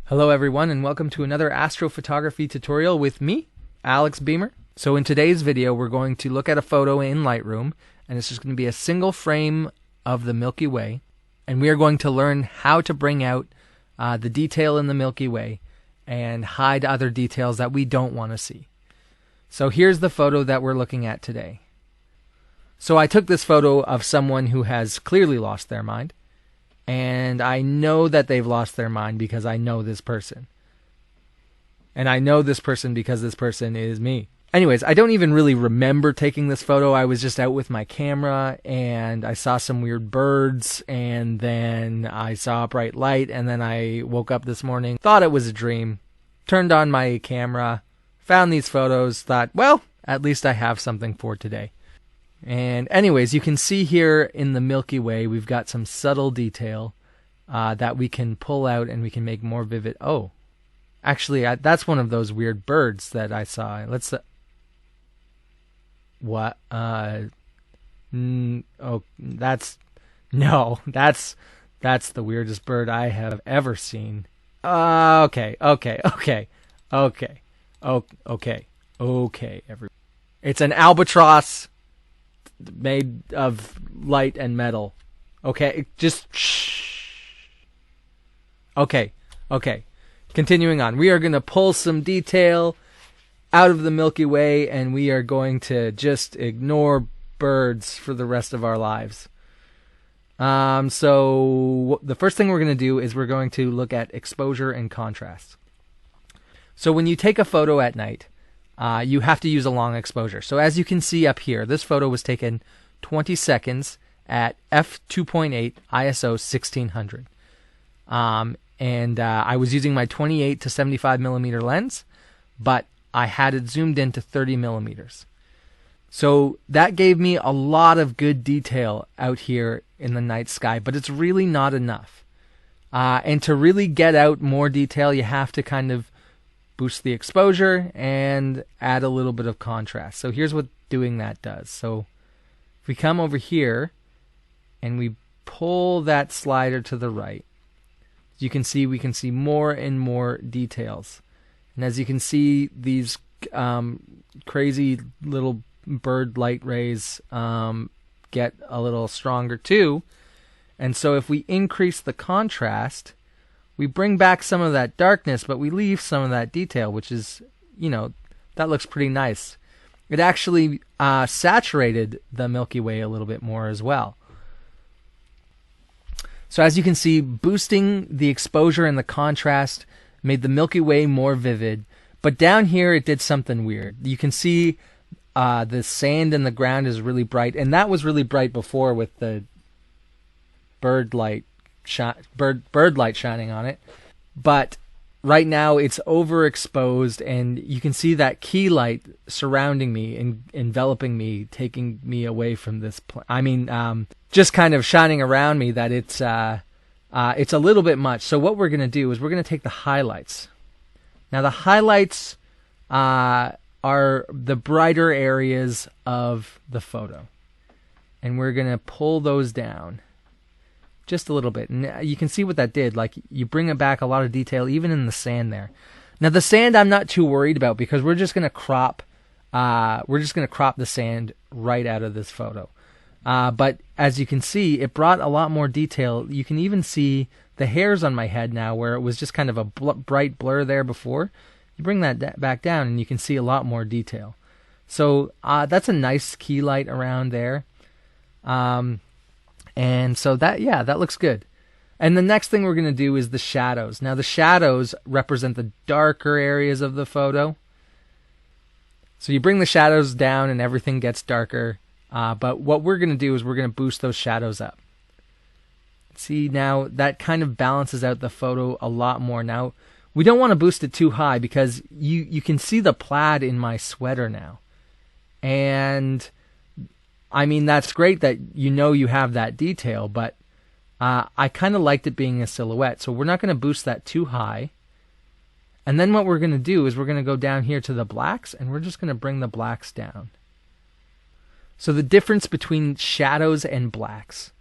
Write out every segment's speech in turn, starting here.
Hello everyone, and welcome to another astrophotography tutorial with me, Alex Beamer. So in today's video we're going to look at a photo in Lightroom, and it's just going to be a single frame of the Milky Way, and we are going to learn how to bring out the detail in the Milky Way and hide other details that we don't want to see. So here's the photo that we're looking at today. So I took this photo of someone who has clearly lost their mind. And I know that they've lost their mind because I know this person. And I know this person because this person is me. Anyways, I don't even really remember taking this photo. I was just out with my camera and I saw some weird birds and then I saw a bright light and then I woke up this morning, thought it was a dream, turned on my camera, found these photos, thought, well, at least I have something for today. And anyways, you can see here in the Milky Way, we've got some subtle detail that we can pull out and we can make more vivid. Oh, actually, that's one of those weird birds that I saw. Let's, what, oh, that's the weirdest bird I have ever seen. Okay, it's an albatross made of light and metal. Okay, just shh. Okay. Continuing on. We are going to pull some detail out of the Milky Way and we are going to just ignore birds for the rest of our lives. So the first thing we're going to do is we're going to look at exposure and contrast. So when you take a photo at night, you have to use a long exposure. So as you can see up here, this photo was taken 20 seconds at f2.8 ISO 1600. I was using my 28 to 75 millimeter lens, but I had it zoomed in to 30 millimeters. So that gave me a lot of good detail out here in the night sky, but it's really not enough. And to really get out more detail, you have to kind of boost the exposure and add a little bit of contrast. So here's what doing that does. So if we come over here and we pull that slider to the right, you can see we can see more and more details. And as you can see, these crazy little bird light rays get a little stronger too. And so if we increase the contrast, we bring back some of that darkness, but we leave some of that detail, which is, that looks pretty nice. It actually saturated the Milky Way a little bit more as well. So as you can see, boosting the exposure and the contrast made the Milky Way more vivid, but down here it did something weird. You can see the sand in the ground is really bright, and that was really bright before with the bird light shining on it, but right now it's overexposed and you can see that key light surrounding me and enveloping me, taking me away from this just kind of shining around me, that it's a little bit much. So what we're going to do is we're going to take the highlights. Now the highlights are the brighter areas of the photo, and we're going to pull those down just a little bit. And you can see what that did. Like, you bring it back a lot of detail, even in the sand there. Now, the sand I'm not too worried about because we're just going to crop the sand right out of this photo. But as you can see, it brought a lot more detail. You can even see the hairs on my head now, where it was just kind of a bright blur there before. You bring that back down and you can see a lot more detail. So that's a nice key light around there. And so that looks good. And the next thing we're going to do is the shadows. Now the shadows represent the darker areas of the photo. So you bring the shadows down and everything gets darker. But what we're going to do is we're going to boost those shadows up. See, now that kind of balances out the photo a lot more. Now, we don't want to boost it too high because you can see the plaid in my sweater now. And that's great that you have that detail, but I kind of liked it being a silhouette, so we're not going to boost that too high. And then what we're going to do is we're going to go down here to the blacks, and we're just going to bring the blacks down. So the difference between shadows and blacks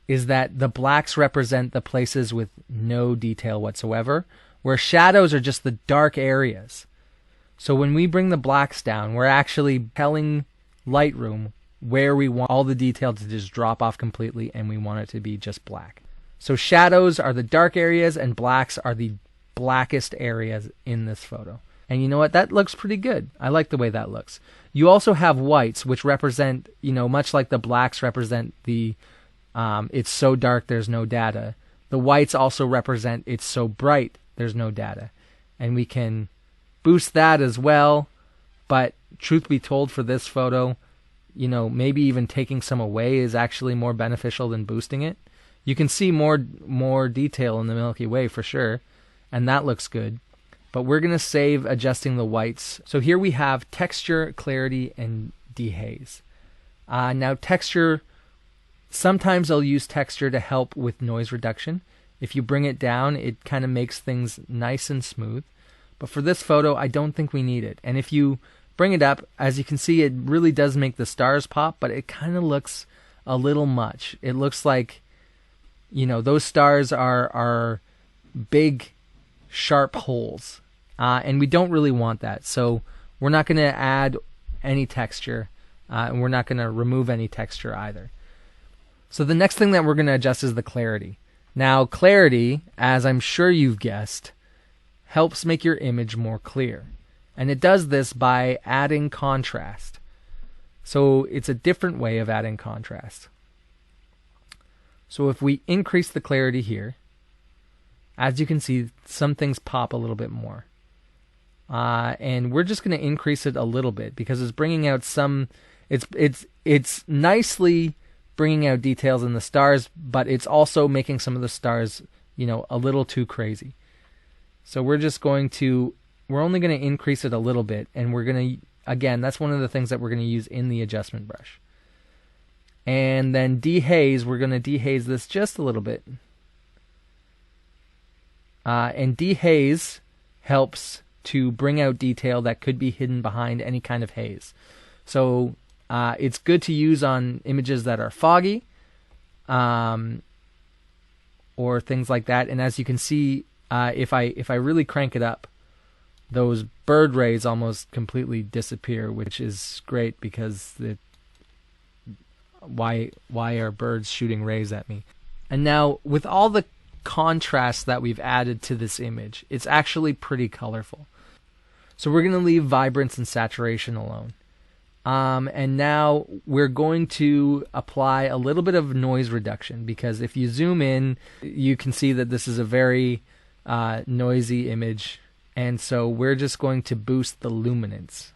is that the blacks represent the places with no detail whatsoever, where shadows are just the dark areas. So when we bring the blacks down, we're actually telling Lightroom where we want all the detail to just drop off completely, and we want it to be just black. So shadows are the dark areas and blacks are the blackest areas in this photo. And you know what? That looks pretty good. I like the way that looks. You also have whites, which represent, much like the blacks represent the it's so dark there's no data. The whites also represent it's so bright there's no data. And we can boost that as well. But truth be told, for this photo, maybe even taking some away is actually more beneficial than boosting it. You can see more detail in the Milky Way for sure, and that looks good. But we're going to save adjusting the whites. So here we have texture, clarity, and dehaze. Now texture, sometimes I'll use texture to help with noise reduction. If you bring it down, it kind of makes things nice and smooth. But for this photo, I don't think we need it. And if you bring it up, as you can see, it really does make the stars pop, but it kind of looks a little much. It looks like, those stars are big, sharp holes. And we don't really want that. So we're not going to add any texture, and we're not going to remove any texture either. So the next thing that we're going to adjust is the clarity. Now, clarity, as I'm sure you've guessed, helps make your image more clear. And it does this by adding contrast. So it's a different way of adding contrast. So if we increase the clarity here, as you can see, some things pop a little bit more. And we're just going to increase it a little bit because it's bringing out some. It's nicely bringing out details in the stars, but it's also making some of the stars, a little too crazy. So we're only going to increase it a little bit, and we're going to, again, that's one of the things that we're going to use in the adjustment brush. And then dehaze, we're going to dehaze this just a little bit. And dehaze helps to bring out detail that could be hidden behind any kind of haze. So it's good to use on images that are foggy, or things like that. And as you can see, if I really crank it up, those bird rays almost completely disappear, which is great because why are birds shooting rays at me? And now with all the contrast that we've added to this image, it's actually pretty colorful. So we're going to leave vibrance and saturation alone. And now we're going to apply a little bit of noise reduction, because if you zoom in, you can see that this is a very noisy image. And so we're just going to boost the luminance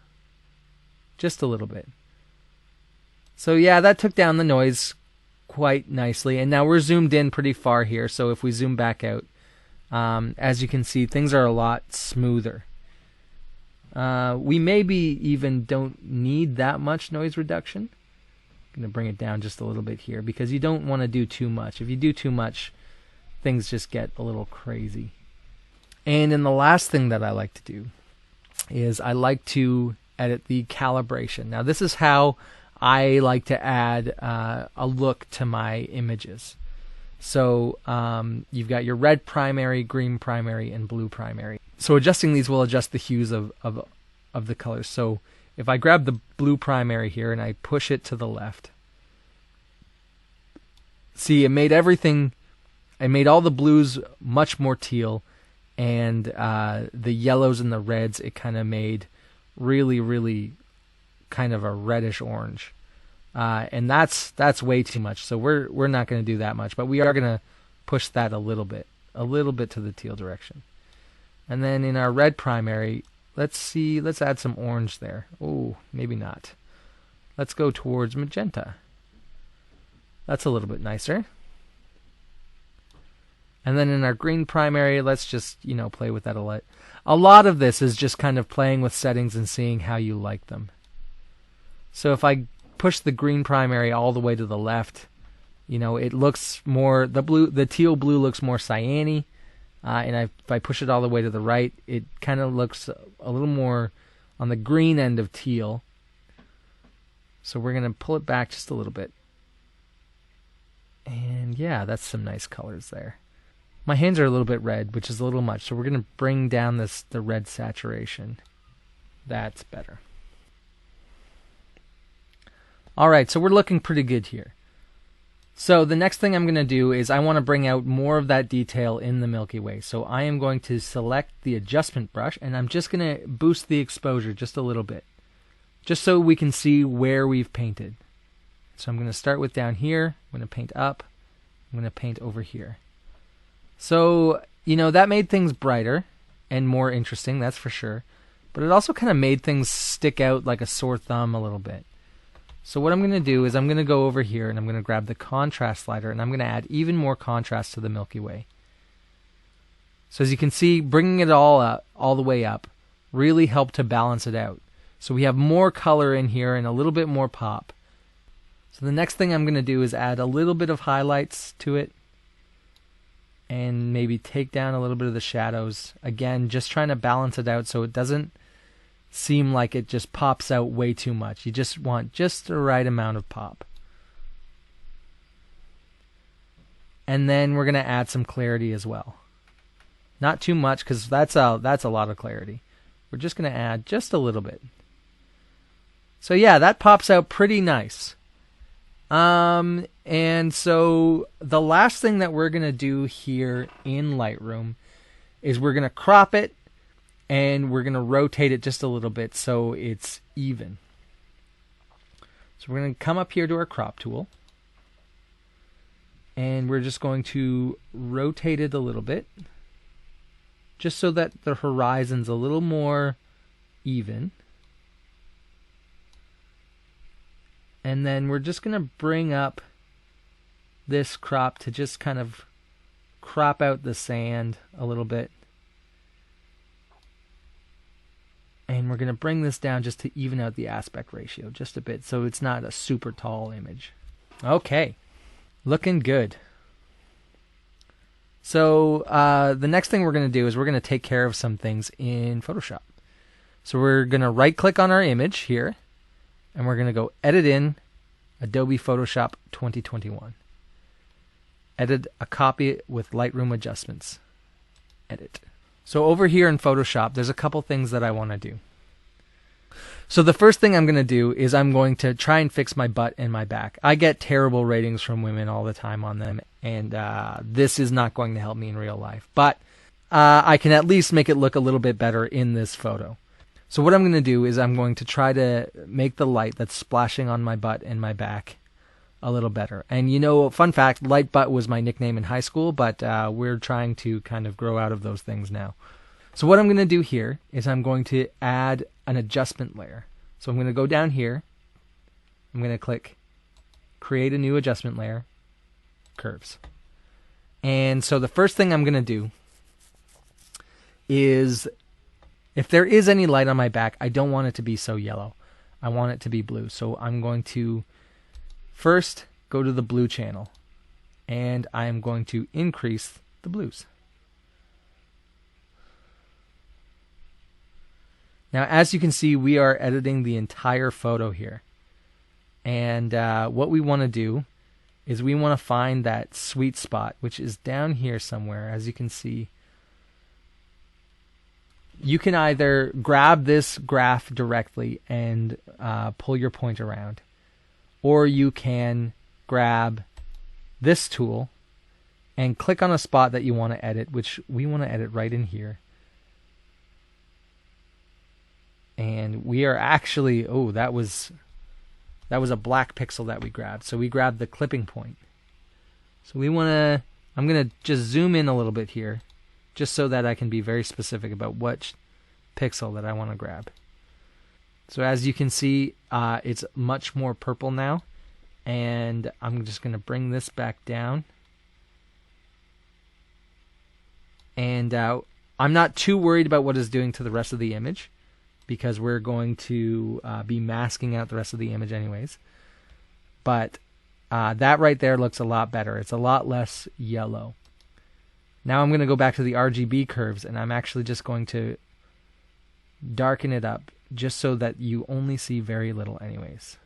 just a little bit. So yeah, that took down the noise quite nicely. And now we're zoomed in pretty far here. So if we zoom back out, as you can see, things are a lot smoother. We maybe even don't need that much noise reduction. I'm going to bring it down just a little bit here because you don't want to do too much. If you do too much, things just get a little crazy. And then the last thing that I like to do is I like to edit the calibration. Now this is how I like to add a look to my images. So you've got your red primary, green primary, and blue primary. So adjusting these will adjust the hues of the colors. So if I grab the blue primary here and I push it to the left, see, it made all the blues much more teal, and the yellows and the reds, it kind of made really, really kind of a reddish orange. And that's way too much. So we're not going to do that much, but we are going to push that a little bit to the teal direction. And then in our red primary, let's add some orange there. Oh, maybe not. Let's go towards magenta. That's a little bit nicer. And then in our green primary, let's just, play with that a lot. A lot of this is just kind of playing with settings and seeing how you like them. So if I push the green primary all the way to the left, it looks more, the teal blue looks more cyan-y. And if I push it all the way to the right, it kind of looks a little more on the green end of teal. So we're going to pull it back just a little bit. And yeah, that's some nice colors there. My hands are a little bit red, which is a little much, so we're going to bring down the red saturation. That's better. Alright, so we're looking pretty good here. So the next thing I'm going to do is I want to bring out more of that detail in the Milky Way. So I am going to select the adjustment brush, and I'm just going to boost the exposure just a little bit, just so we can see where we've painted. So I'm going to start with down here, I'm going to paint up, I'm going to paint over here. So, that made things brighter and more interesting, that's for sure. But it also kind of made things stick out like a sore thumb a little bit. So what I'm going to do is I'm going to go over here and I'm going to grab the contrast slider and I'm going to add even more contrast to the Milky Way. So as you can see, bringing it all the way up, really helped to balance it out. So we have more color in here and a little bit more pop. So the next thing I'm going to do is add a little bit of highlights to it and maybe take down a little bit of the shadows. Again, just trying to balance it out so it doesn't seem like it just pops out way too much. You just want just the right amount of pop. And then we're going to add some clarity as well. Not too much, because that's a lot of clarity. We're just going to add just a little bit. So yeah, that pops out pretty nice. And so the last thing that we're going to do here in Lightroom is we're going to crop it and we're going to rotate it just a little bit so it's even. So we're going to come up here to our crop tool and we're just going to rotate it a little bit just so that the horizon's a little more even. And then we're just going to bring up this crop to just kind of crop out the sand a little bit. And we're going to bring this down just to even out the aspect ratio just a bit so it's not a super tall image. Okay, looking good. So the next thing we're going to do is we're going to take care of some things in Photoshop. So we're going to right click on our image here and we're going to go Edit in Adobe Photoshop 2021. Edit a copy with Lightroom adjustments. Edit. So over here in Photoshop, there's a couple things that I want to do. So the first thing I'm going to do is I'm going to try and fix my butt and my back. I get terrible ratings from women all the time on them, and this is not going to help me in real life. But I can at least make it look a little bit better in this photo. So what I'm going to do is I'm going to try to make the light that's splashing on my butt and my back a little better. And fun fact, Light Butt was my nickname in high school, but we're trying to kind of grow out of those things now. So what I'm going to do here is I'm going to add an adjustment layer. So I'm going to go down here, I'm going to click Create a New Adjustment Layer, Curves. And so the first thing I'm going to do is, if there is any light on my back, I don't want it to be so yellow. I want it to be blue. So I'm going to first go to the blue channel and I am going to increase the blues. Now as you can see, we are editing the entire photo here. And what we want to do is we want to find that sweet spot, which is down here somewhere. As you can see, you can either grab this graph directly and pull your point around, or you can grab this tool and click on a spot that you want to edit, which we want to edit right in here. And we are actually, that was a black pixel that we grabbed. So we grabbed the clipping point. So we want to, I'm going to just zoom in a little bit here, just so that I can be very specific about what pixel that I want to grab. So as you can see, it's much more purple now, and I'm just going to bring this back down. And I'm not too worried about what it's doing to the rest of the image, because we're going to be masking out the rest of the image anyways. But that right there looks a lot better. It's a lot less yellow. Now I'm going to go back to the RGB curves, and I'm actually just going to darken it up just so that you only see very little anyways.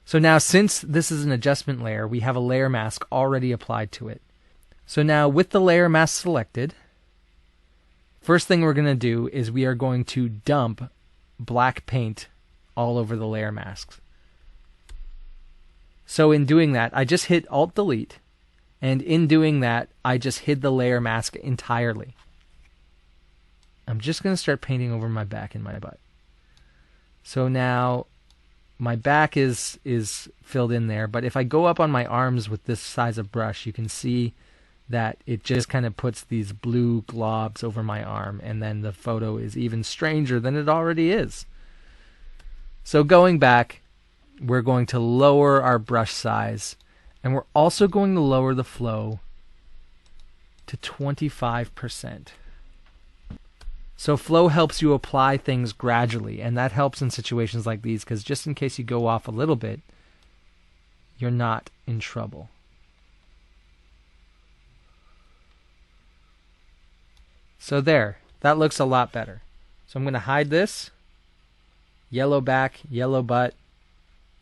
So now, since this is an adjustment layer, we have a layer mask already applied to it. So now with the layer mask selected, first thing we're going to do is we are going to dump black paint all over the layer masks. So in doing that, I just hit Alt-Delete, and in doing that, I just hid the layer mask entirely. I'm just going to start painting over my back and my butt. So now my back is filled in there, but if I go up on my arms with this size of brush, you can see that it just kind of puts these blue globs over my arm, and then the photo is even stranger than it already is. So going back, we're going to lower our brush size, and we're also going to lower the flow to 25%. So flow helps you apply things gradually, and that helps in situations like these, because just in case you go off a little bit, you're not in trouble. So there, that looks a lot better. So I'm going to hide this. Yellow back, yellow butt,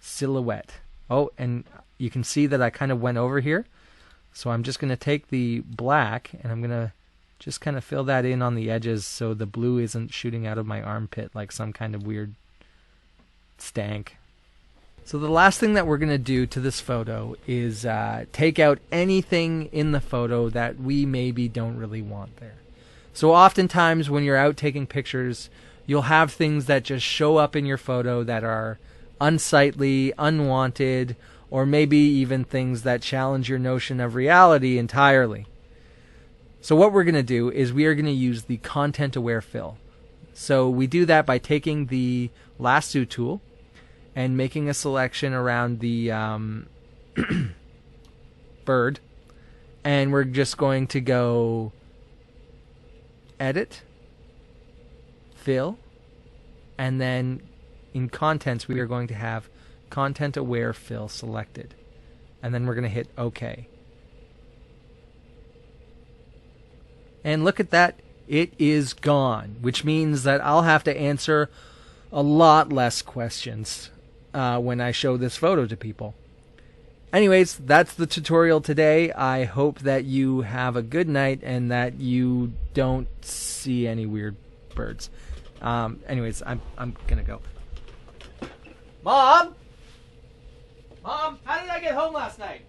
silhouette. Oh, and you can see that I kind of went over here. So I'm just going to take the black and I'm going to just kind of fill that in on the edges so the blue isn't shooting out of my armpit like some kind of weird stank. So the last thing that we're going to do to this photo is take out anything in the photo that we maybe don't really want there. So oftentimes when you're out taking pictures, you'll have things that just show up in your photo that are unsightly, unwanted, or maybe even things that challenge your notion of reality entirely. So what we're going to do is we are going to use the content-aware fill. So we do that by taking the lasso tool and making a selection around the bird, and we're just going to go Edit, Fill, and then in Contents we are going to have Content Aware Fill selected, and then we're going to hit OK. And look at that, it is gone, which means that I'll have to answer a lot less questions when I show this photo to people. Anyways, that's the tutorial today. I hope that you have a good night and that you don't see any weird birds. Anyways, I'm gonna go. Mom, how did I get home last night?